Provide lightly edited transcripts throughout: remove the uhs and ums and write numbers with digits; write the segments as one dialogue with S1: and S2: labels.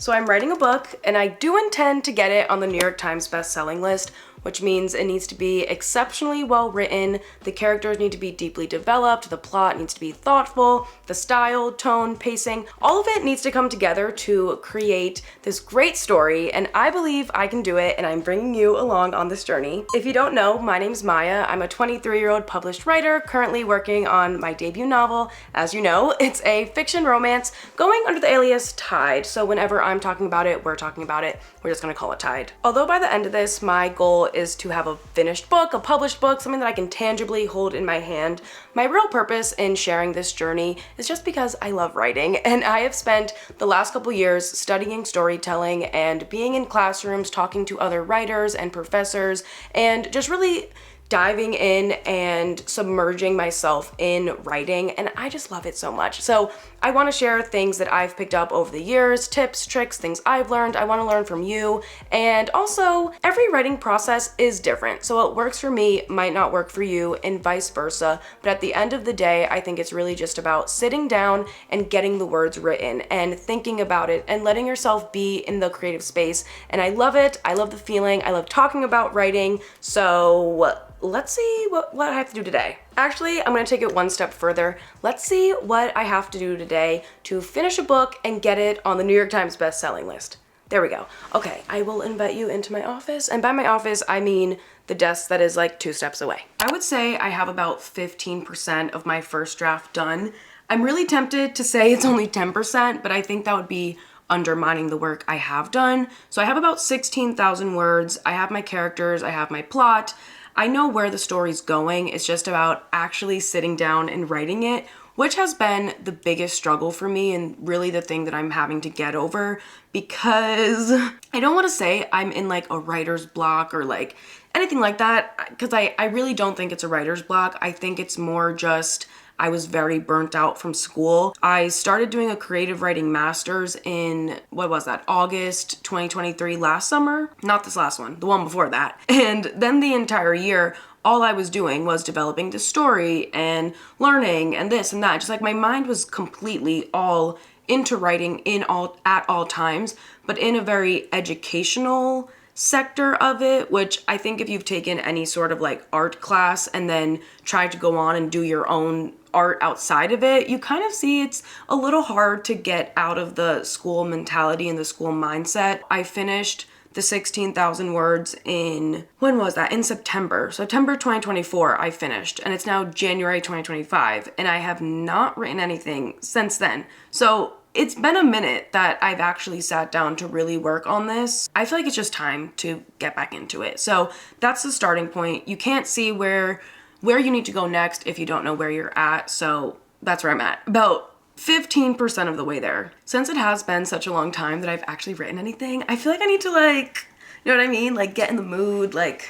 S1: So I'm writing a book, and I do intend to get it on the New York Times best-selling list, which means it needs to be exceptionally well written, the characters need to be deeply developed, the plot needs to be thoughtful, the style, tone, pacing, all of it needs to come together to create this great story, and I believe I can do it, and I'm bringing you along on this journey. If you don't know, my name's Maya. I'm a 23-year-old published writer, currently working on my debut novel. As you know, it's a fiction romance going under the alias Tide, so whenever I'm talking about it, we're talking about it. We're just gonna call it Tide. Although by the end of this, my goal is to have a finished book, a published book, something that I can tangibly hold in my hand. My real purpose in sharing this journey is just because I love writing, and I have spent the last couple years studying storytelling and being in classrooms, talking to other writers and professors, and just really diving in and submerging myself in writing, and I just love it so much. So I want to share things that I've picked up over the years, tips, tricks, things I've learned. I want to learn from you, and also every writing process is different. So what works for me might not work for you and vice versa, but at the end of the day, I think it's really just about sitting down and getting the words written and thinking about it and letting yourself be in the creative space. And I love it. I love the feeling. I love talking about writing. So let's see what I have to do today. Actually, I'm gonna take it one step further. Let's see what I have to do today to finish a book and get it on the New York Times best-selling list. There we go. Okay, I will invite you into my office, and by my office, I mean the desk that is like 2 steps away. I would say I have about 15% of my first draft done. I'm really tempted to say it's only 10%, but I think that would be undermining the work I have done. So I have about 16,000 words. I have my characters, I have my plot. I know where the story's going. It's just about actually sitting down and writing it, which has been the biggest struggle for me and really the thing that I'm having to get over, because I don't want to say I'm in like a writer's block or like anything like that, because I really don't think it's a writer's block. I think it's more just I was very burnt out from school. I started doing a creative writing master's in, August 2023, last summer? Not this last one, the one before that. And then the entire year, all I was doing was developing the story and learning and this and that. Just like my mind was completely all into writing at all times, but in a very educational sector of it, which I think if you've taken any sort of like art class and then tried to go on and do your own art outside of it, you kind of see it's a little hard to get out of the school mentality and the school mindset. I finished the 16,000 words in, when was that? In September 2024, I finished, and it's now January 2025, and I have not written anything since then. So it's been a minute that I've actually sat down to really work on this. I feel like it's just time to get back into it. So that's the starting point. You can't see where you need to go next if you don't know where you're at. So that's where I'm at. About 15% of the way there. Since it has been such a long time that I've actually written anything, I feel like I need to like, you know what I mean? Like get in the mood. Like,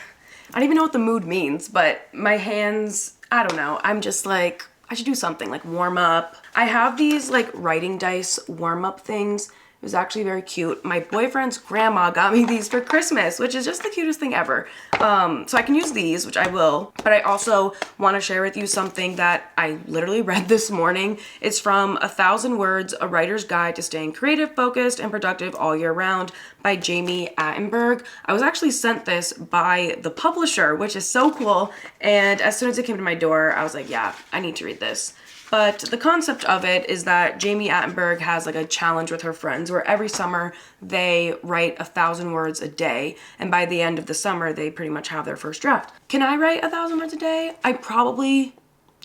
S1: I don't even know what the mood means, but my hands, I don't know. I'm just like, I should do something like warm up. I have these like writing dice warm up things. It was actually very cute. My boyfriend's grandma got me these for Christmas, which is just the cutest thing ever. So I can use these, which I will, but I also want to share with you something that I literally read this morning. It's from 1,000 Words, A Writer's Guide to Staying Creative, Focused, and Productive All Year Round by Jamie Attenberg. I was actually sent this by the publisher, which is so cool. And as soon as it came to my door, I was like, yeah, I need to read this. But the concept of it is that Jamie Attenberg has like a challenge with her friends where every summer they write 1,000 words a day. And by the end of the summer, they pretty much have their first draft. Can I write 1,000 words a day? I probably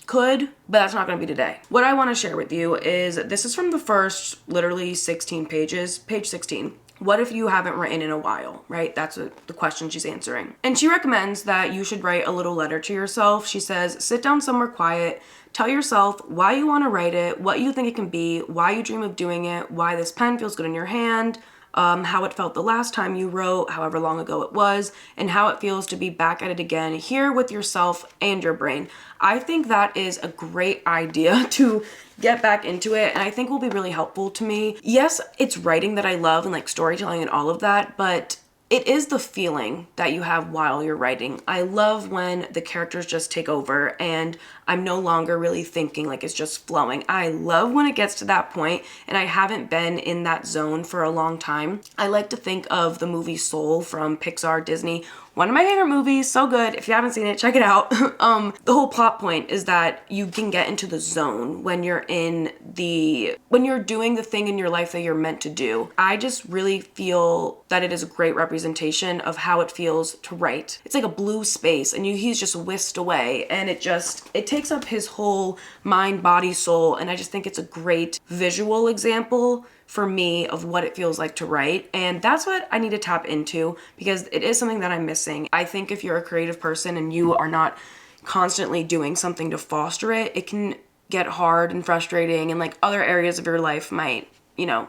S1: could, but that's not gonna be today. What I wanna share with you is, this is from the first literally 16 pages, page 16. What if you haven't written in a while, right? That's the question she's answering. And she recommends that you should write a little letter to yourself. She says, sit down somewhere quiet, tell yourself why you want to write it, what you think it can be, why you dream of doing it, why this pen feels good in your hand, how it felt the last time you wrote, however long ago it was, and how it feels to be back at it again, here with yourself and your brain. I think that is a great idea to get back into it, and I think will be really helpful to me. Yes, it's writing that I love and like storytelling and all of that, but it is the feeling that you have while you're writing. I love when the characters just take over and I'm no longer really thinking, like it's just flowing. I love when it gets to that point, and I haven't been in that zone for a long time. I like to think of the movie Soul from Pixar, Disney. One of my favorite movies, so good. If you haven't seen it, check it out. The whole plot point is that you can get into the zone when you're when you're doing the thing in your life that you're meant to do. I just really feel that it is a great representation of how it feels to write. It's like a blue space, and he's just whisked away, and it takes up his whole mind, body, soul, and I just think it's a great visual example for me of what it feels like to write. And that's what I need to tap into, because it is something that I'm missing. I think if you're a creative person and you are not constantly doing something to foster it, it can get hard and frustrating, and like other areas of your life might,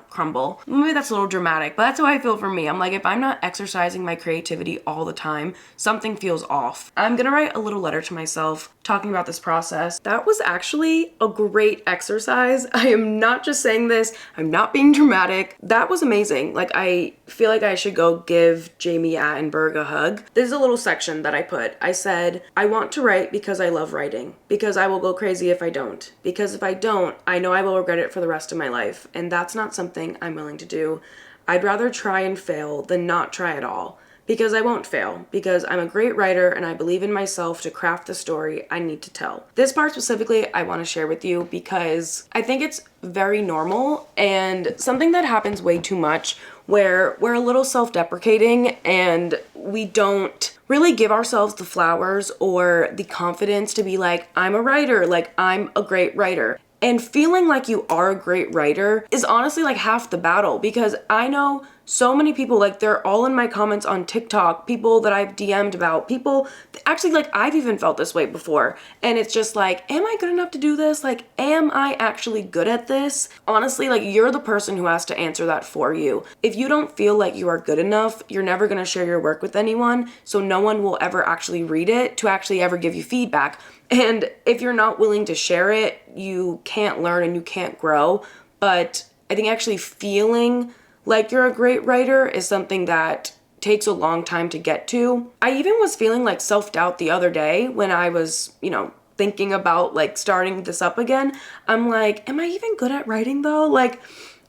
S1: crumble. Maybe that's a little dramatic, but that's how I feel for me. I'm like, if I'm not exercising my creativity all the time, something feels off. I'm gonna write a little letter to myself talking about this process. That was actually a great exercise. I am not just saying this, I'm not being dramatic. That was amazing. Like, I feel like I should go give Jamie Attenberg a hug. This is a little section that I put. I said, I want to write because I love writing, because I will go crazy if I don't, because if I don't, I know I will regret it for the rest of my life, and that's not something I'm willing to do. I'd rather try and fail than not try at all, because I won't fail, because I'm a great writer and I believe in myself to craft the story I need to tell. This part specifically I want to share with you because I think it's very normal and something that happens way too much, where we're a little self-deprecating and we don't really give ourselves the flowers or the confidence to be like, I'm a writer, like I'm a great writer. And feeling like you are a great writer is honestly like half the battle, because I know so many people, like they're all in my comments on TikTok, people that I've DM'd about, people, actually like I've even felt this way before. And it's just like, am I good enough to do this? Like, am I actually good at this? Honestly, like you're the person who has to answer that for you. If you don't feel like you are good enough, you're never gonna share your work with anyone. So no one will ever actually read it to actually ever give you feedback. And if you're not willing to share it, you can't learn and you can't grow. But I think actually feeling like you're a great writer is something that takes a long time to get to. I even was feeling like self-doubt the other day when I was, thinking about like starting this up again. I'm like, am I even good at writing though? Like,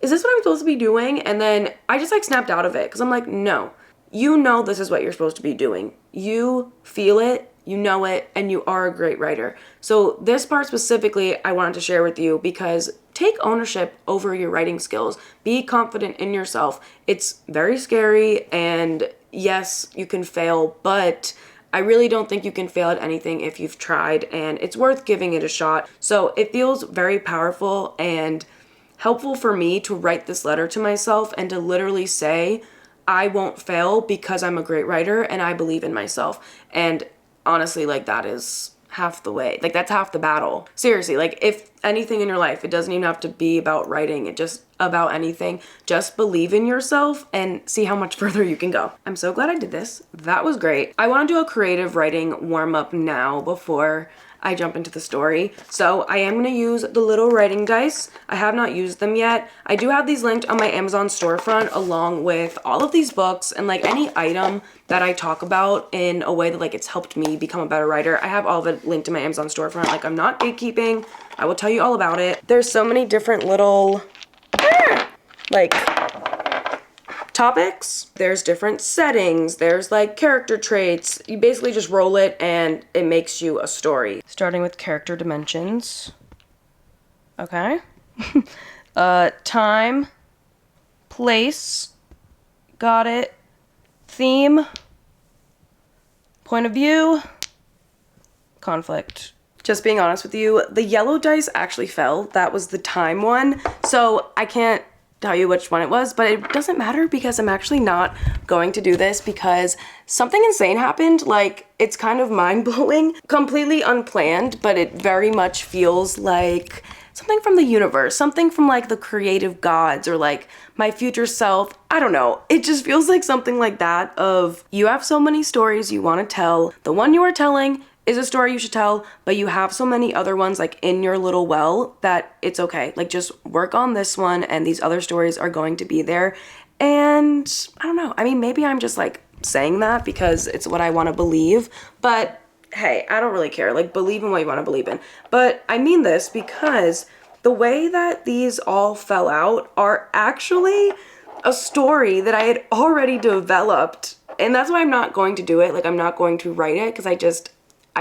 S1: is this what I'm supposed to be doing? And then I just like snapped out of it, because I'm like, no, this is what you're supposed to be doing. You feel it, you know it, and you are a great writer. So this part specifically I wanted to share with you, because take ownership over your writing skills. Be confident in yourself. It's very scary, and yes, you can fail, but I really don't think you can fail at anything if you've tried, and it's worth giving it a shot. So it feels very powerful and helpful for me to write this letter to myself and to literally say, I won't fail because I'm a great writer and I believe in myself. And honestly, like that is half the way. Like that's half the battle. Seriously, like if anything in your life, it doesn't even have to be about writing, it just about anything. Just believe in yourself and see how much further you can go. I'm so glad I did this. That was great. I want to do a creative writing warm up now before I jump into the story. So I am going to use the little writing dice. I have not used them yet. I do have these linked on my Amazon storefront along with all of these books and like any item that I talk about in a way that like it's helped me become a better writer. I have all of it linked to my Amazon storefront. Like I'm not gatekeeping. I will tell you all about it. There's so many different little like topics. There's different settings. There's like character traits. You basically just roll it and it makes you a story. Starting with character dimensions. Okay. Time, place, got it. Theme, point of view, conflict. Just being honest with you, the yellow dice actually fell. That was the time one. So I can't tell you which one it was, but it doesn't matter because I'm actually not going to do this because something insane happened. Like, it's kind of mind-blowing, completely unplanned, but it very much feels like something from the universe, something from like the creative gods or like my future self. I don't know. It just feels like something like that of you have so many stories you want to tell. The one you are telling is a story you should tell, but you have so many other ones like in your little well that it's okay. Like just work on this one and these other stories are going to be there. And I don't know. I mean, maybe I'm just like saying that because it's what I want to believe, but hey, I don't really care. Like, believe in what you want to believe in. But I mean this because the way that these all fell out are actually a story that I had already developed. And that's why I'm not going to do it. Like, I'm not going to write it because I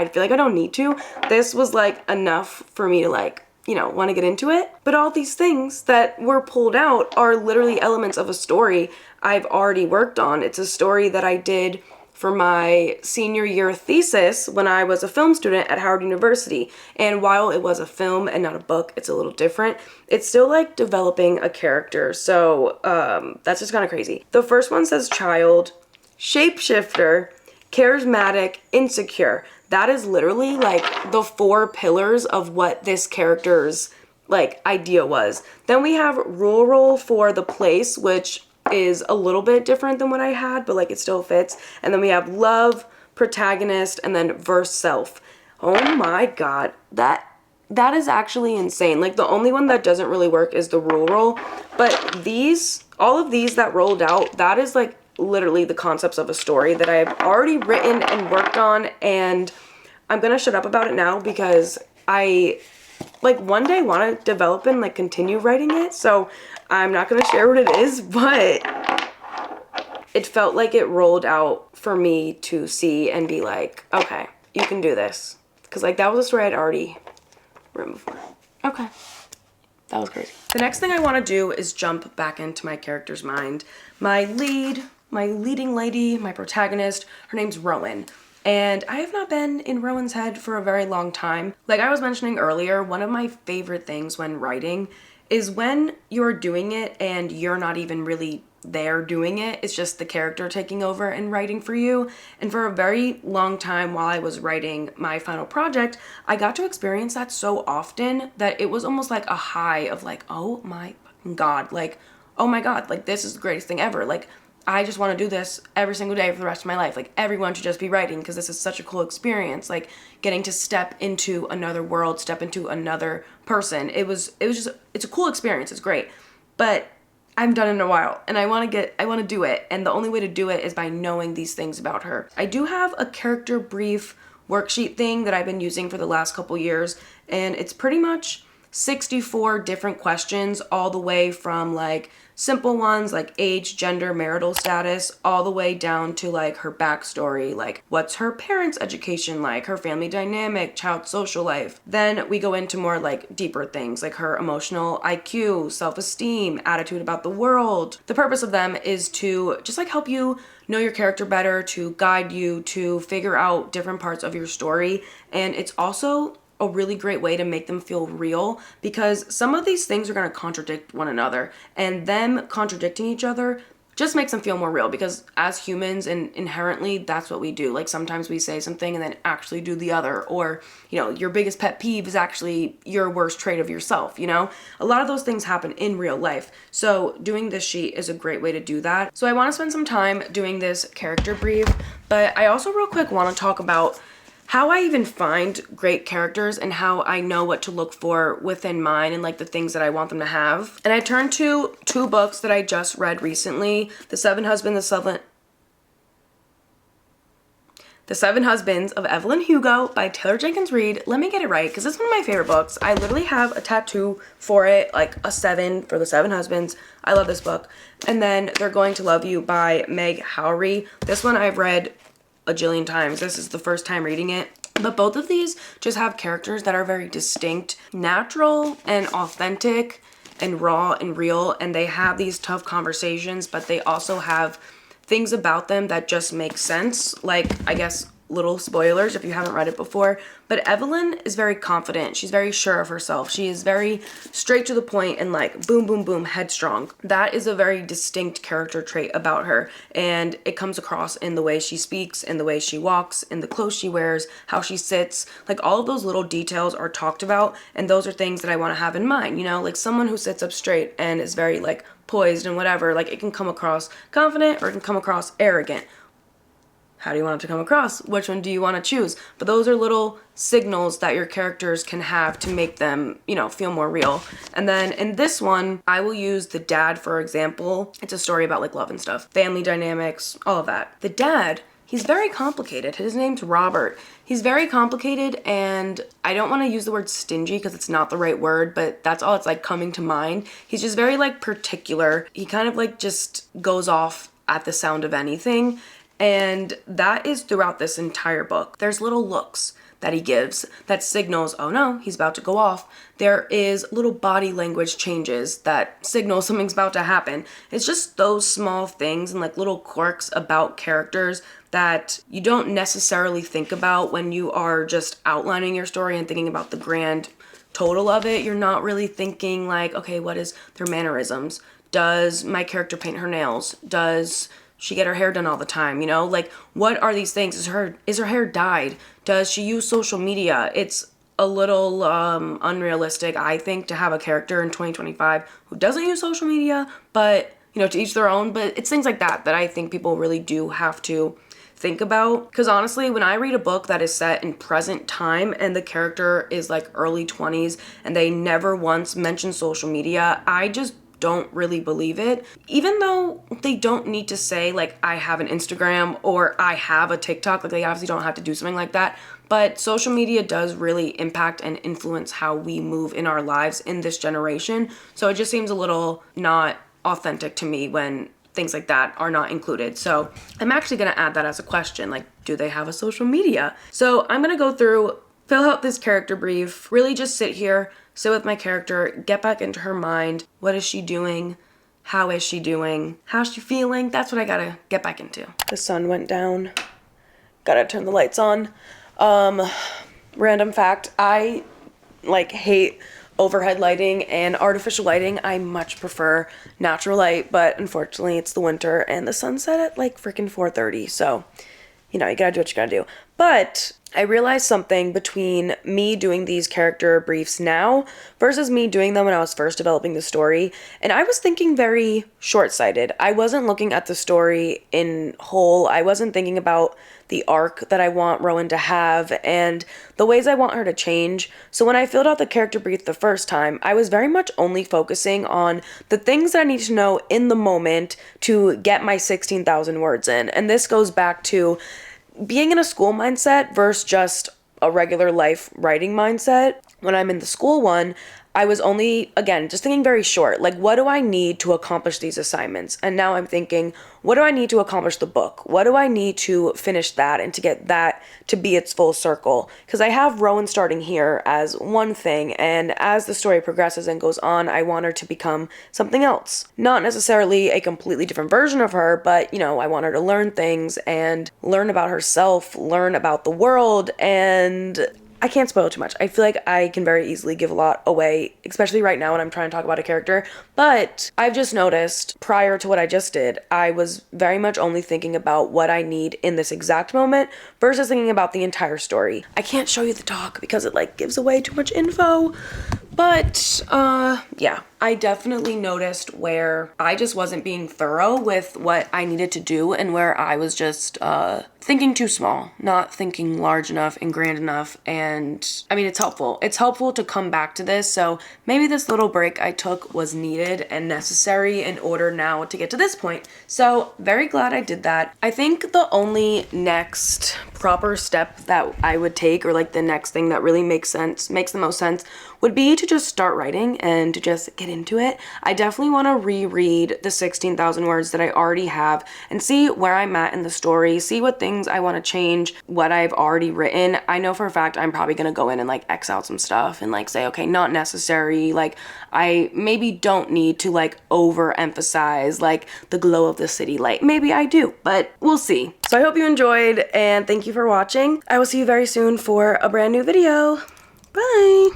S1: feel like I don't need to. This was like enough for me to like, you know, want to get into it. But all these things that were pulled out are literally elements of a story I've already worked on. It's a story that I did for my senior year thesis when I was a film student at Howard University. And while it was a film and not a book, it's a little different. It's still like developing a character. So that's just kind of crazy. The first one says child, shapeshifter, charismatic, insecure. That is literally like the 4 pillars of what this character's like idea was. Then we have rural for the place, which is a little bit different than what I had, but like it still fits. And then we have love, protagonist, and then verse self. Oh my god, that is actually insane. Like the only one that doesn't really work is the rural, but all of these that rolled out, that is like literally the concepts of a story that I have already written and worked on, and I'm gonna shut up about it now because I like one day want to develop and like continue writing it, so I'm not gonna share what it is, but it felt like it rolled out for me to see and be like, okay, you can do this, because like that was a story I'd already written before. Okay, that was crazy. The next thing I want to do is jump back into my character's mind. My leading lady, my protagonist, her name's Rowan. And I have not been in Rowan's head for a very long time. Like I was mentioning earlier, one of my favorite things when writing is when you're doing it and you're not even really there doing it. It's just the character taking over and writing for you. And for a very long time while I was writing my final project, I got to experience that so often that it was almost like a high of like, oh my fucking God, like, oh my God, like this is the greatest thing ever. Like, I just want to do this every single day for the rest of my life. Like everyone should just be writing because this is such a cool experience. Like getting to step into another world, step into another person. It's a cool experience. It's great. But I haven't done it in a while and I want to do it. And the only way to do it is by knowing these things about her. I do have a character brief worksheet thing that I've been using for the last couple years. And it's pretty much 64 different questions, all the way from like simple ones like age, gender, marital status, all the way down to like her backstory, like what's her parents' education like, her family dynamic, child social life. Then we go into more like deeper things like her emotional IQ, self-esteem, attitude about the world. The purpose of them is to just like help you know your character better, to guide you to figure out different parts of your story. And it's also a really great way to make them feel real, because some of these things are going to contradict one another, and them contradicting each other just makes them feel more real, because as humans and inherently that's what we do. Like sometimes we say something and then actually do the other, or you know, your biggest pet peeve is actually your worst trait of yourself. You know, a lot of those things happen in real life, so doing this sheet is a great way to do that. So I want to spend some time doing this character brief, but I also real quick want to talk about how I even find great characters and how I know what to look for within mine and like the things that I want them to have. And I turned to 2 books that I just read recently, The Seven Husbands of Evelyn Hugo by Taylor Jenkins Reid. Let me get it right, because this is one of my favorite books. I literally have a tattoo for it, like a 7 for The Seven Husbands. I love this book. And then They're Going to Love You by Meg Howry. This one I've read a jillion times. This is the first time reading it. But both of these just have characters that are very distinct, natural and authentic and raw and real, and they have these tough conversations, but they also have things about them that just make sense. Like, I guess, little spoilers if you haven't read it before, but Evelyn is very confident. She's very sure of herself. She is very straight to the point and like boom, boom, boom, headstrong. That is a very distinct character trait about her, and it comes across in the way she speaks, in the way she walks, in the clothes she wears, how she sits. Like all of those little details are talked about, and those are things that I want to have in mind. You know, like someone who sits up straight and is very like poised and whatever, like it can come across confident or it can come across arrogant. How do you want it to come across? Which one do you want to choose? But those are little signals that your characters can have to make them, you know, feel more real. And then in this one, I will use the dad, for example. It's a story about like love and stuff, family dynamics, all of that. The dad, he's very complicated. His name's Robert. He's very complicated, and I don't want to use the word stingy because it's not the right word, but that's all it's like coming to mind. He's just very like particular. He kind of like just goes off at the sound of anything. And that is throughout this entire book. There's little looks that he gives that signals, oh no, he's about to go off. There is little body language changes that signal something's about to happen. It's just those small things and like little quirks about characters that you don't necessarily think about when you are just outlining your story and thinking about the grand total of it. You're not really thinking like, okay, what is their mannerisms? Does my character paint her nails? Does she get her hair done all the time? You know, like what are these things? Is her hair dyed? Does she use social media? It's a little unrealistic, I think, to have a character in 2025 who doesn't use social media, but you know, to each their own. But it's things like that that I think people really do have to think about. Because honestly, when I read a book that is set in present time and the character is like early 20s and they never once mention social media, I just don't really believe it. Even though they don't need to say like I have an Instagram or I have a TikTok, like they obviously don't have to do something like that, but social media does really impact and influence how we move in our lives in this generation. So it just seems a little not authentic to me when things like that are not included. So I'm actually gonna add that as a question, like, do they have a social media? So I'm gonna go through, fill out this character brief, really just sit here, sit with my character, get back into her mind. What is she doing? How is she doing? How's she feeling? That's what I gotta get back into. The sun went down. Gotta turn the lights on. Random fact, I like hate overhead lighting and artificial lighting. I much prefer natural light, but unfortunately it's the winter and the sun set at like freaking 4:30. So, you know, you gotta do what you gotta do. But I realized something between me doing these character briefs now versus me doing them when I was first developing the story. And I was thinking very short-sighted. I wasn't looking at the story in whole. I wasn't thinking about the arc that I want Rowan to have and the ways I want her to change. So when I filled out the character brief the first time, I was very much only focusing on the things that I need to know in the moment to get my 16,000 words in. And this goes back to being in a school mindset versus just a regular life writing mindset. When I'm in the school one, I was only, again, just thinking very short, like, what do I need to accomplish these assignments? And now I'm thinking, what do I need to accomplish the book? What do I need to finish that and to get that to be its full circle? Because I have Rowan starting here as one thing, and as the story progresses and goes on, I want her to become something else. Not necessarily a completely different version of her, but, you know, I want her to learn things and learn about herself, learn about the world, and I can't spoil too much. I feel like I can very easily give a lot away, especially right now when I'm trying to talk about a character. But I've just noticed prior to what I just did, I was very much only thinking about what I need in this exact moment versus thinking about the entire story. I can't show you the talk because it like gives away too much info. But yeah, I definitely noticed where I just wasn't being thorough with what I needed to do and where I was just thinking too small, not thinking large enough and grand enough. And I mean, it's helpful. It's helpful to come back to this. So maybe this little break I took was needed and necessary in order now to get to this point. So very glad I did that. I think the only next proper step that I would take, or like the next thing that really makes the most sense, would be to just start writing and to just get into it. I definitely want to reread the 16,000 words that I already have and see where I'm at in the story, see what things I want to change, what I've already written. I know for a fact I'm probably going to go in and like X out some stuff and like say, okay, not necessary. Like I maybe don't need to like overemphasize like the glow of the city light. Maybe I do, but we'll see. So I hope you enjoyed and thank you for watching. I will see you very soon for a brand new video. Bye.